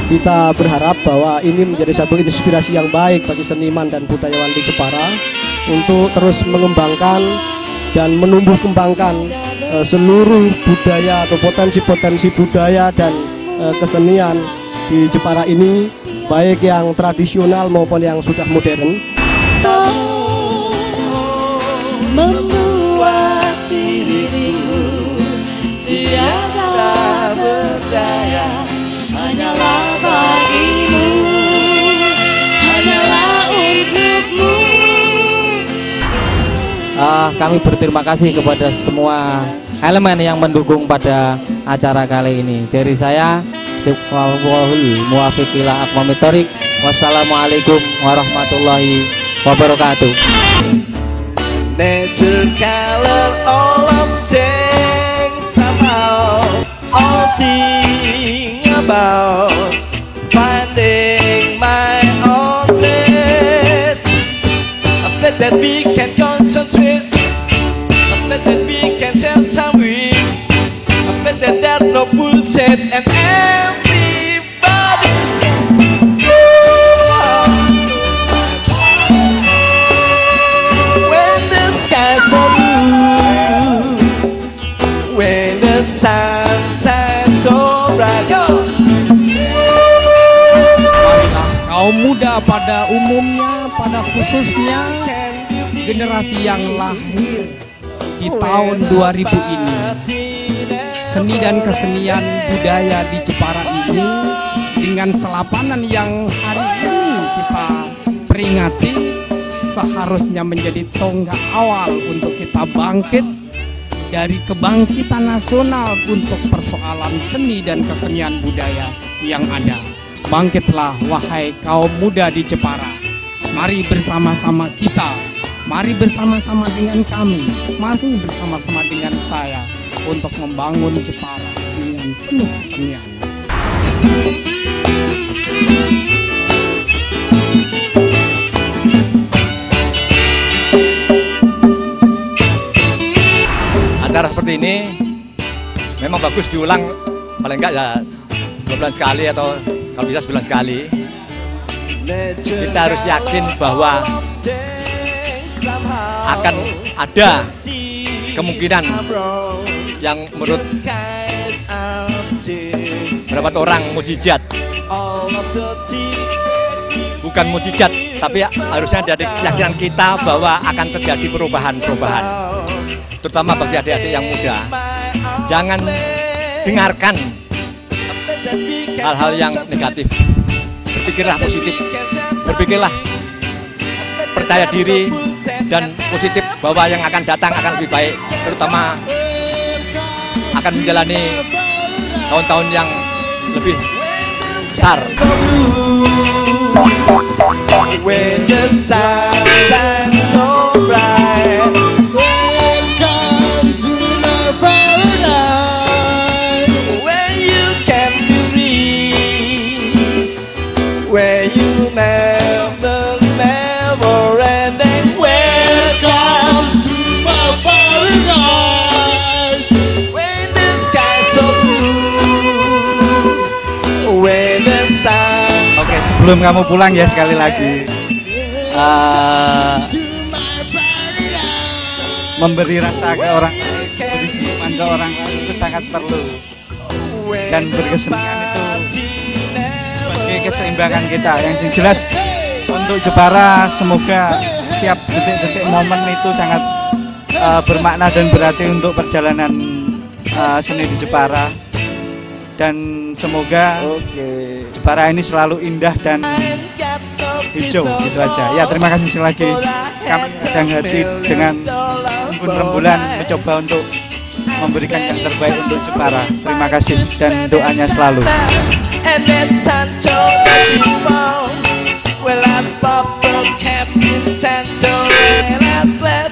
Kita berharap bahwa ini menjadi satu inspirasi yang baik bagi seniman dan budayawan di Jepara untuk terus mengembangkan dan menumbuh kembangkan seluruh budaya atau potensi-potensi budaya dan kesenian di Jepara ini, baik yang tradisional maupun yang sudah modern. Membuat diriku tiada berdaya, hanyalah bagimu, hanyalah untukmu. Kami berterima kasih kepada semua elemen yang mendukung pada acara kali ini. Dari saya, Muwafiq ila aqwamit thoriq. Wassalamualaikum warahmatullahi wabarakatuh. Nature color all objects somehow, all think about finding my own place. I bet that we can concentrate, I bet that we can share some way, I bet that there's no bullshit and everybody. When the skies so blue, when the sun shines so bright. Marilah kaum muda pada umumnya, pada khususnya generasi yang lahir di tahun 2000 ini, seni dan kesenian budaya di Jepara ini dengan selapanan yang hari ini kita peringati seharusnya menjadi tonggak awal untuk kita bangkit dari kebangkitan nasional untuk persoalan seni dan kesenian budaya yang ada. Bangkitlah wahai kaum muda di Jepara, mari bersama-sama kita, mari bersama-sama dengan kami, mari bersama-sama dengan saya untuk membangun Jepara dengan penuh kesenian. Acara seperti ini memang bagus diulang paling enggak ya 2 bulan sekali atau kalau bisa sebulan sekali. Kita harus yakin bahwa akan ada kemungkinan yang menurut beberapa orang mukjizat, bukan mukjizat, tapi harusnya dari keyakinan kita bahwa akan terjadi perubahan-perubahan, terutama bagi adik-adik yang muda. Jangan dengarkan hal-hal yang negatif, berpikirlah positif, berpikirlah percaya diri dan positif bahwa yang akan datang akan lebih baik, terutama akan menjalani tahun-tahun yang lebih besar. When the sun shines so bright, welcome to my paradise. Where you can be free, where you never ending. Welcome to my paradise. When the sky's so blue, when the sun. Oke, sebelum kamu pulang ya sekali lagi memberi rasa ke orang lain, memberi senyuman ke orang lain itu sangat perlu, dan berkesenian itu sebagai keseimbangan kita. Yang jelas untuk Jepara, semoga setiap detik-detik momen itu sangat bermakna dan berarti untuk perjalanan seni di Jepara, dan semoga Jepara ini selalu indah dan hijau, gitu aja. Ya, terima kasih sekali lagi. Kami sedang hati dengan rembulan mencoba untuk memberikan yang terbaik untuk Jepara. Terima kasih dan doanya selalu. Well, I pop a cap in Sancho and I slept.